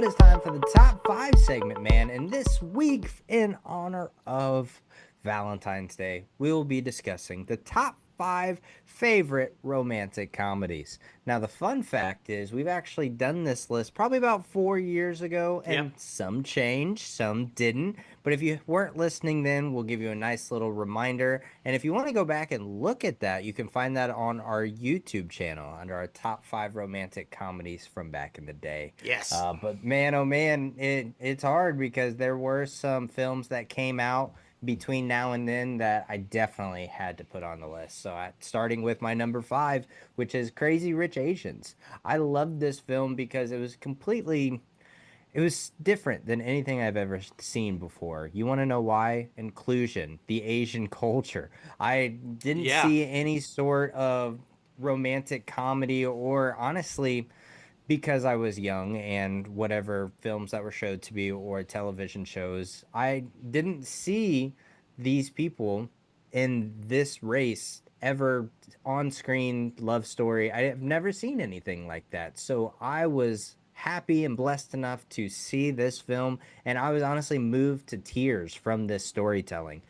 it is time for the top 5 segment, man. And this week, in honor of Valentine's Day, we will be discussing the top 5 favorite romantic comedies. Now, the fun fact is, we've actually done this list probably about 4 years ago, and Yep. some changed, some didn't. But if you weren't listening then, we'll give you a nice little reminder. And if you want to go back and look at that, you can find that on our YouTube channel under our top 5 romantic comedies from back in the day. Yes. But man, oh man, it's hard because there were some films that came out between now and then that I definitely had to put on the list. So, starting with my number 5, which is Crazy Rich Asians. I loved this film because it was different than anything I've ever seen before. You want to know why? Inclusion, the Asian culture. I didn't Yeah. see any sort of romantic comedy, or honestly, because I was young and whatever films that were showed to me or television shows, I didn't see these people in this race ever on screen love story. I have never seen anything like that. So I was happy and blessed enough to see this film, and I was honestly moved to tears from this storytelling.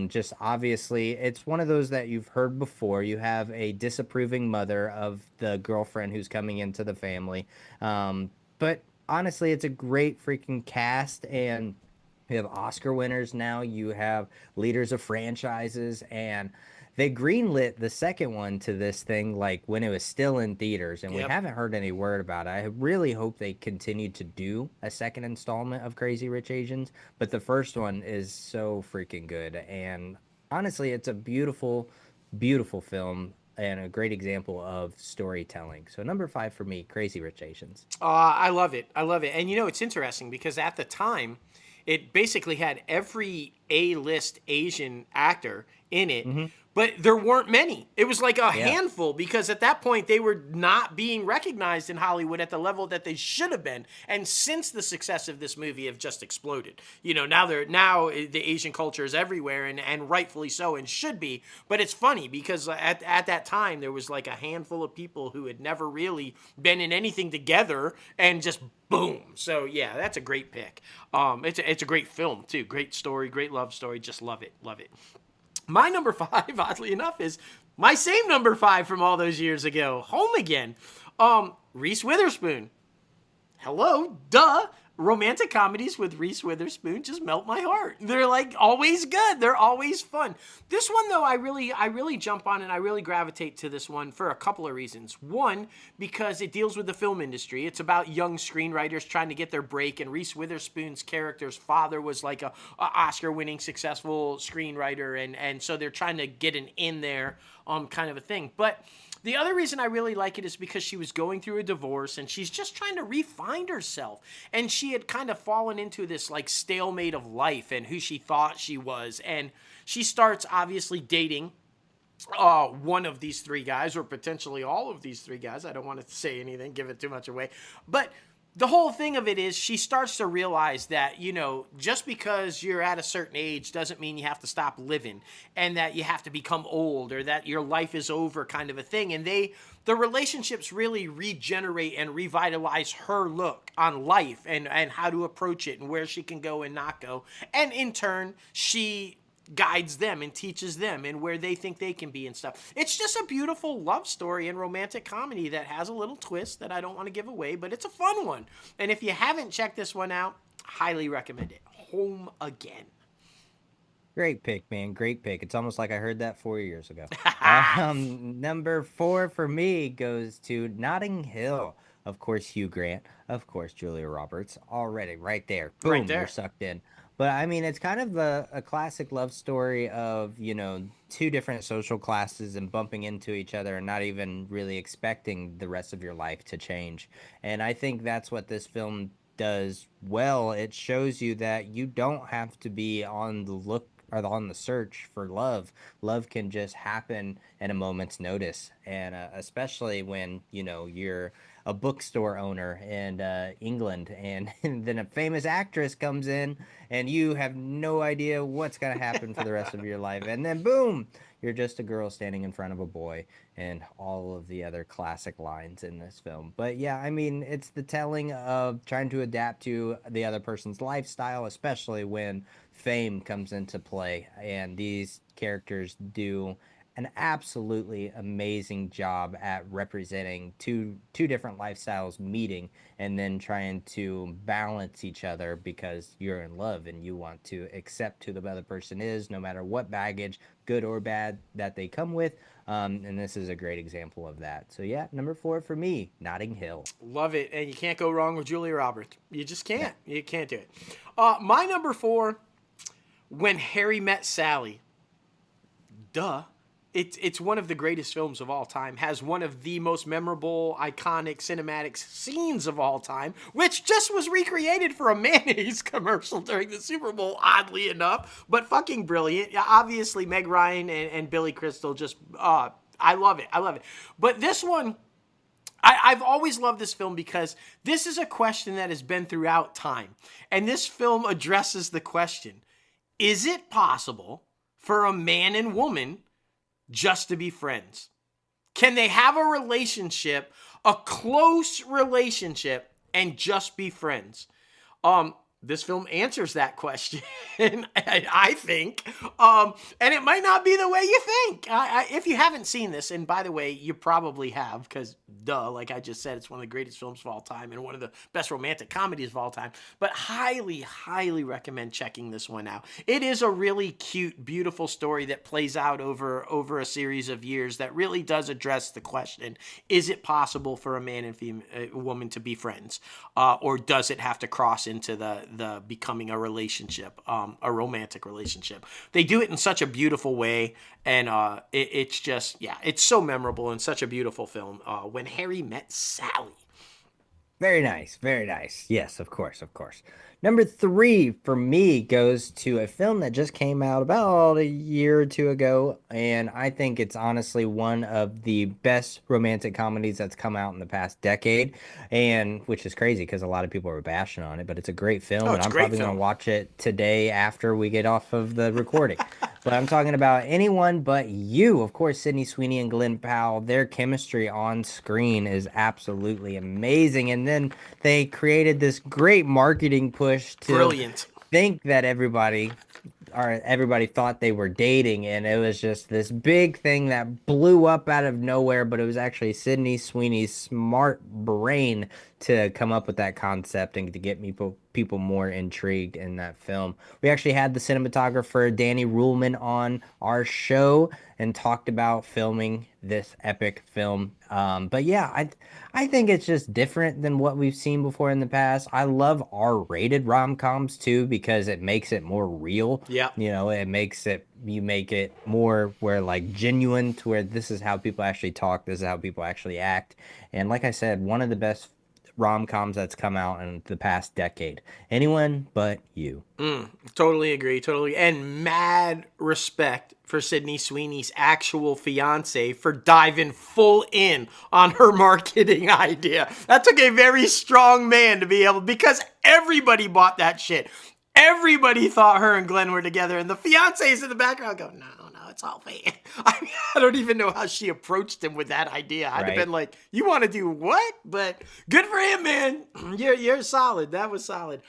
Just obviously, it's one of those that you've heard before. You have a disapproving mother of the girlfriend who's coming into the family. But honestly, it's a great freaking cast, and you have Oscar winners now. You have leaders of franchises, and they greenlit the second one to this thing like when it was still in theaters, and we Yep. haven't heard any word about it. I really hope they continue to do a second installment of Crazy Rich Asians, but the first one is so freaking good, and honestly, it's a beautiful, beautiful film and a great example of storytelling. So number 5 for me, Crazy Rich Asians. I love it. I love it. And it's interesting because at the time, it basically had every A-list Asian actor in it, Hmm. but there weren't many. It was like a Yeah. handful because at that point they were not being recognized in Hollywood at the level that they should have been. And since the success of this movie have just exploded. Now the Asian culture is everywhere and rightfully so and should be. But it's funny because at that time there was like a handful of people who had never really been in anything together and just boom. So yeah, that's a great pick. It's a great film too. Great story, great love story. Just love it, love it. My number 5, oddly enough, is my same number 5 from all those years ago. Home Again. Reese Witherspoon. Hello, duh. Romantic comedies with Reese Witherspoon just melt my heart. They're like always good. They're always fun. This one though, I really jump on and I really gravitate to this one for a couple of reasons. One, because it deals with the film industry. It's about young screenwriters trying to get their break, and Reese Witherspoon's character's father was like a Oscar-winning successful screenwriter, and so they're trying to get an in there, kind of a thing. But the other reason I really like it is because she was going through a divorce and she's just trying to refine herself. And she had kind of fallen into this like stalemate of life and who she thought she was. And she starts obviously dating one of these three guys, or potentially all of these three guys. I don't want to say anything, give it too much away. But the whole thing of it is she starts to realize that, just because you're at a certain age doesn't mean you have to stop living, and that you have to become old, or that your life is over, kind of a thing. And the relationships really regenerate and revitalize her look on life, and how to approach it and where she can go and not go. And in turn, she guides them and teaches them and where they think they can be and stuff. It's just a beautiful love story and romantic comedy that has a little twist that I don't want to give away, but it's a fun one. And if you haven't checked this one out, highly recommend it. Home Again. Great pick, man. Great pick. It's almost like I heard that 4 years ago. Number 4 for me goes to Notting Hill. Of course, Hugh Grant. Of course, Julia Roberts. Already, right there. Right Boom, you're there. sucked in. But I mean, it's kind of a classic love story of, two different social classes and bumping into each other and not even really expecting the rest of your life to change. And I think that's what this film does well. It shows you that you don't have to be on the look or on the search for love. Love can just happen at a moment's notice, and especially when you're a bookstore owner in England, and, and then a famous actress comes in, and you have no idea what's gonna happen for the rest of your life, and then boom, you're just a girl standing in front of a boy, and all of the other classic lines in this film. But yeah, I mean, it's the telling of trying to adapt to the other person's lifestyle, especially when fame comes into play, and these characters do an absolutely amazing job at representing two different lifestyles meeting and then trying to balance each other because you're in love and you want to accept who the other person is, no matter what baggage, good or bad, that they come with. And this is a great example of that. So yeah, number 4 for me, Notting Hill. Love it. And you can't go wrong with Julia Roberts. You just Yeah. can't. You can't do it. My number 4, When Harry Met Sally. Duh. It's one of the greatest films of all time, has one of the most memorable, iconic cinematic scenes of all time, which just was recreated for a mayonnaise commercial during the Super Bowl, oddly enough, but fucking brilliant. Yeah, obviously, Meg Ryan and Billy Crystal just, I love it. I love it. But this one, I've always loved this film because this is a question that has been throughout time. And this film addresses the question, is it possible for a man and woman just to be friends? Can they have a relationship, a close relationship, and just be friends? This film answers that question, I think. And it might not be the way you think. If you haven't seen this, and by the way, you probably have, because duh, like I just said, it's one of the greatest films of all time and one of the best romantic comedies of all time. But highly, highly recommend checking this one out. It is a really cute, beautiful story that plays out over a series of years that really does address the question, is it possible for a man and a woman to be friends? Or does it have to cross into the becoming a relationship, a romantic relationship? They do it in such a beautiful way, and it's just, yeah, it's so memorable and such a beautiful film. When Harry Met Sally. Very nice, very nice. Yes, of course, of course. Number 3 for me goes to a film that just came out about a year or two ago, and I think it's honestly one of the best romantic comedies that's come out in the past decade, and which is crazy because a lot of people are bashing on it, but it's a great Oh, film, and it's a I'm great probably going to film. watch it today after we get off of the recording. But I'm talking about Anyone But You. Of course, Sydney Sweeney and Glenn Powell, their chemistry on screen is absolutely amazing. And then they created this great marketing push to Brilliant. think that everybody thought they were dating, and it was just this big thing that blew up out of nowhere, but it was actually Sydney Sweeney's smart brain to come up with that concept and to get people more intrigued in that film. We actually had the cinematographer Danny Ruhlman on our show and talked about filming this epic film. But yeah, I think it's just different than what we've seen before in the past. I love R-rated rom-coms too because it makes it more real. Yeah. You know, you make it more where like genuine to where this is how people actually talk, this is how people actually act. And like I said, one of the best rom-coms that's come out in the past decade. Anyone But You. Totally agree. Totally. And mad respect for Sydney Sweeney's actual fiance for diving full in on her marketing idea. That took a very strong man to be able, because everybody bought that shit. Everybody thought her and Glenn were together, and the fiancés in the background go, no, no, it's all fake. I don't even know how she approached him with that idea. I'd have Right? been like, you want to do what? But good for him, man. You're solid. That was solid.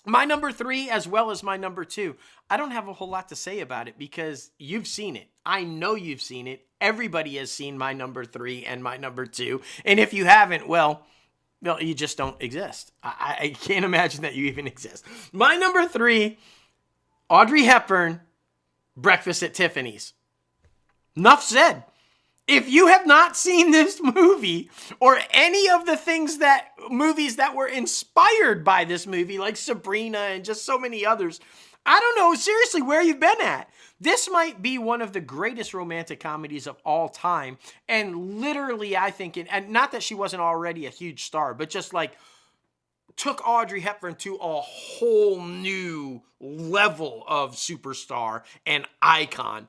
My number 3, as well as my number 2, I don't have a whole lot to say about it because you've seen it. I know you've seen it. Everybody has seen my number 3 and my number 2. And if you haven't, well, you just don't exist. I can't imagine that you even exist. My number 3, Audrey Hepburn, Breakfast at Tiffany's. Enough said. If you have not seen this movie or any of the movies that were inspired by this movie, like Sabrina and just so many others, I don't know seriously where you've been at. This might be one of the greatest romantic comedies of all time. And literally, I think, and not that she wasn't already a huge star, but just like took Audrey Hepburn to a whole new level of superstar and icon.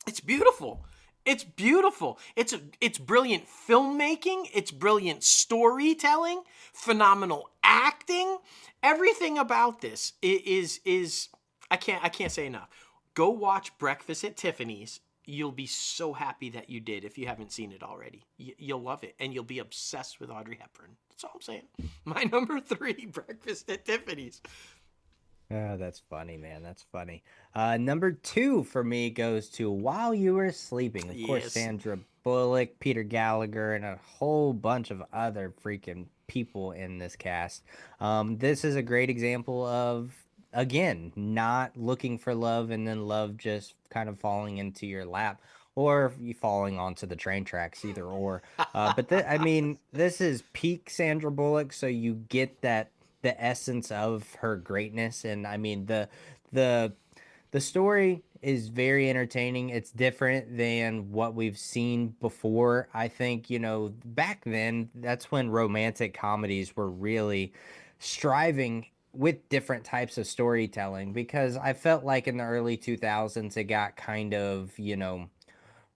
It's beautiful. It's beautiful. It's brilliant filmmaking, it's brilliant storytelling, phenomenal acting. Everything about this is I can't say enough. Go watch Breakfast at Tiffany's. You'll be so happy that you did if you haven't seen it already. You'll love it and you'll be obsessed with Audrey Hepburn. That's all I'm saying. My number 3, Breakfast at Tiffany's. Oh, that's funny, man. That's funny. Number two for me goes to While You Were Sleeping. Of course, Yes. Sandra Bullock, Peter Gallagher, and a whole bunch of other freaking people in this cast. This is a great example of, again, not looking for love and then love just kind of falling into your lap or you falling onto the train tracks, either or. I mean, this is peak Sandra Bullock, so you get that the essence of her greatness. And I mean the the story is very entertaining. It's different than what we've seen before. I think, back then, that's when romantic comedies were really striving with different types of storytelling, because I felt like in the early 2000s it got kind of,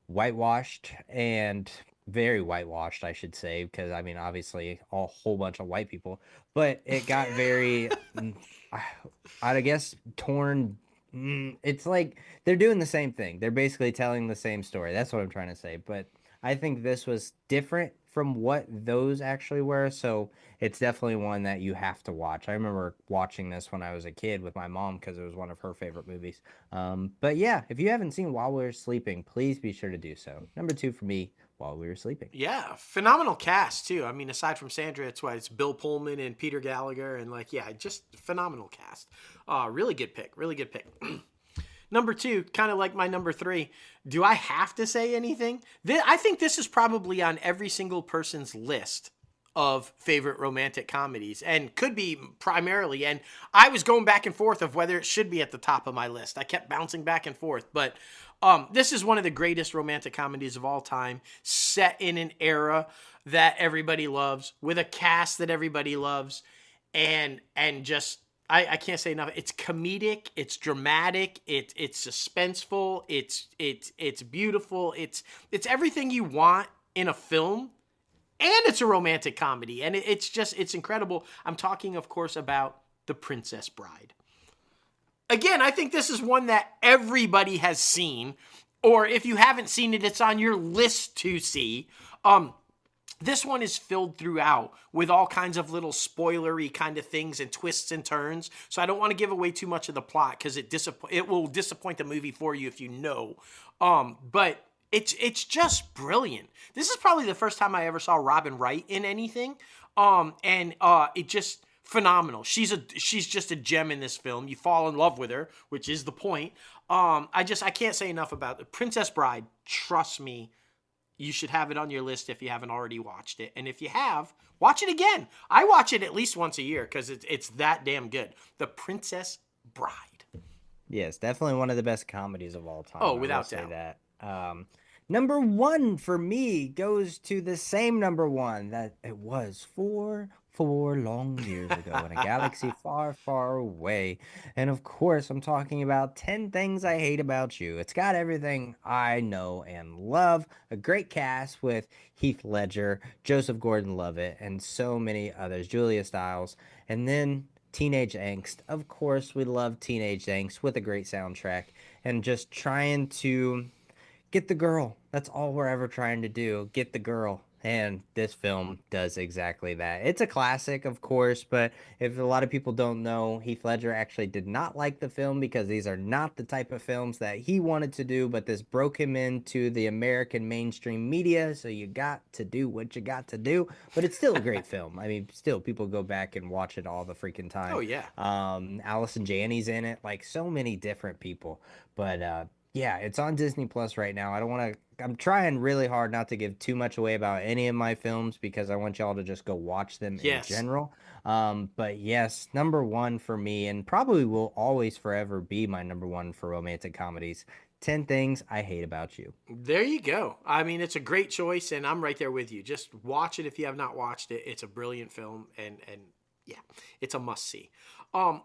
whitewashed, and very whitewashed, I should say, because I mean, obviously, a whole bunch of white people, but it got very, I I guess, torn. It's like they're doing the same thing. They're basically telling the same story. That's what I'm trying to say. But I think this was different from what those actually were. So it's definitely one that you have to watch. I remember watching this when I was a kid with my mom because it was one of her favorite movies. But yeah, if you haven't seen While We Were Sleeping, please be sure to do so. Number two for me, While We Were Sleeping. Yeah, phenomenal cast too. I mean, aside from Sandra, it's Bill Pullman and Peter Gallagher, and like, yeah, just phenomenal cast. Really good pick. Really good pick. Number 2, kind of like my number 3. Do I have to say anything? I think this is probably on every single person's list of favorite romantic comedies, and could be primarily. And I was going back and forth of whether it should be at the top of my list. I kept bouncing back and forth, but this is one of the greatest romantic comedies of all time, set in an era that everybody loves, with a cast that everybody loves, and just I can't say enough. It's comedic, it's dramatic, it's suspenseful, it's beautiful, it's everything you want in a film, and it's a romantic comedy, and it's incredible. I'm talking, of course, about The Princess Bride. Again, I think this is one that everybody has seen, or if you haven't seen it, it's on your list to see. This one is filled throughout with all kinds of little spoilery kind of things and twists and turns. So I don't want to give away too much of the plot because it will disappoint the movie for you if you know. But it's just brilliant. This is probably the first time I ever saw Robin Wright in anything. And it just phenomenal. She's just a gem in this film. You fall in love with her, which is the point. I can't say enough about it. Princess Bride. Trust me, you should have it on your list if you haven't already watched it. And if you have, watch it again. I watch it at least once a year because it's that damn good. The Princess Bride. Yes, definitely one of the best comedies of all Oh, time. I will without say doubt. that. Number one for me goes to the same number one that it was four long years ago in a galaxy far, far away. And of course, I'm talking about 10 Things I Hate About You. It's got everything I know and love. A great cast with Heath Ledger, Joseph Gordon-Levitt, and so many others. Julia Stiles. And then teenage angst. Of course, we love teenage angst with a great soundtrack and just trying to get the girl. That's all we're ever trying to do. Get the girl. And this film does exactly that. It's a classic, of course, but if a lot of people don't know, Heath Ledger actually did not like the film because these are not the type of films that he wanted to do, but this broke him into the American mainstream media, so you got to do what you got to do. But it's still a great film. I mean, still, people go back and watch it all the freaking Oh time. yeah. Allison Janney's in it, like so many different people. But yeah, it's on Disney Plus right now. I don't want to. I'm trying really hard not to give too much away about any of my films because I want y'all to just go watch them in Yes. general. But yes, number one for me, and probably will always forever be my number one for romantic comedies. 10 Things I Hate About You. There you go. I mean, it's a great choice, and I'm right there with you. Just watch it if you have not watched it. It's a brilliant film, and yeah, it's a must see.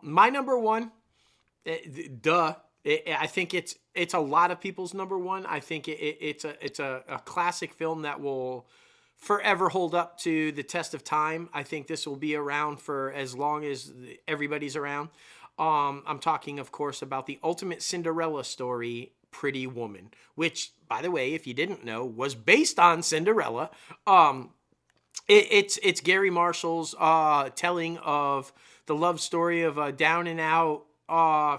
My number one, duh. I think it's a lot of people's number one. I think it's a classic film that will forever hold up to the test of time. I think this will be around for as long as everybody's around. I'm talking, of course, about the ultimate Cinderella story, Pretty Woman, which, by the way, if you didn't know, was based on Cinderella. It's Gary Marshall's telling of the love story of a down and out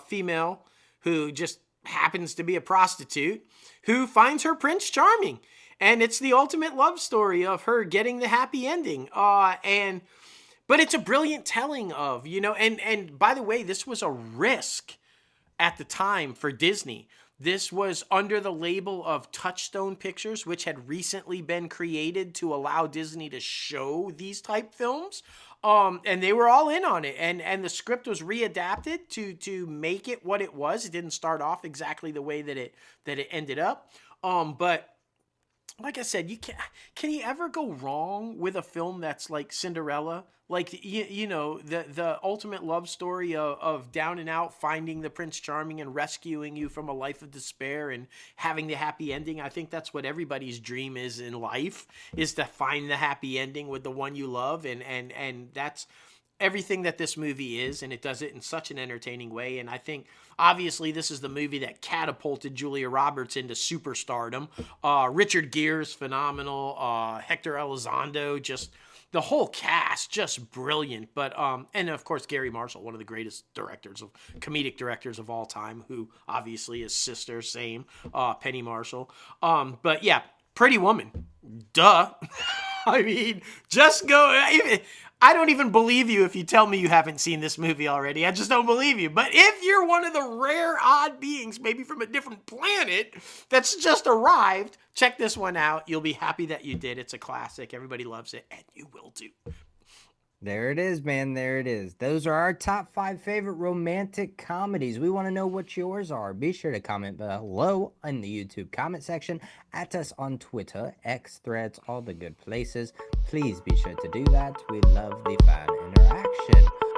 female who just happens to be a prostitute who finds her Prince Charming. And it's the ultimate love story of her getting the happy ending. But it's a brilliant telling of, and by the way, this was a risk at the time for Disney. This was under the label of Touchstone Pictures, which had recently been created to allow Disney to show these type films. And they were all in on it. And the script was readapted to make it what it was. It didn't start off exactly the way that it ended up. But like I said, can you ever go wrong with a film that's like Cinderella? Like the ultimate love story of down and out finding the Prince Charming and rescuing you from a life of despair and having the happy ending. I think that's what everybody's dream is in life, is to find the happy ending with the one you love, and that's everything that this movie is, and it does it in such an entertaining way. And I think obviously this is the movie that catapulted Julia Roberts into superstardom. Richard Gere's phenomenal. Hector Elizondo, just the whole cast, just brilliant. But and of course Gary Marshall, one of the greatest comedic directors of all time, who obviously is sister, same, Penny Marshall. But yeah, Pretty Woman, duh. I mean, just go. I don't even believe you if you tell me you haven't seen this movie already. I just don't believe you. But if you're one of the rare odd beings, maybe from a different planet, that's just arrived, check this one out. You'll be happy that you did. It's a classic. Everybody loves it, and you will too. There it is, man. There it is. Those are our top 5 favorite romantic comedies. We want to know what yours are. Be sure to comment below in the YouTube comment section. At us on Twitter, X, Threads, all the good places. Please be sure to do that. We love the fan interaction.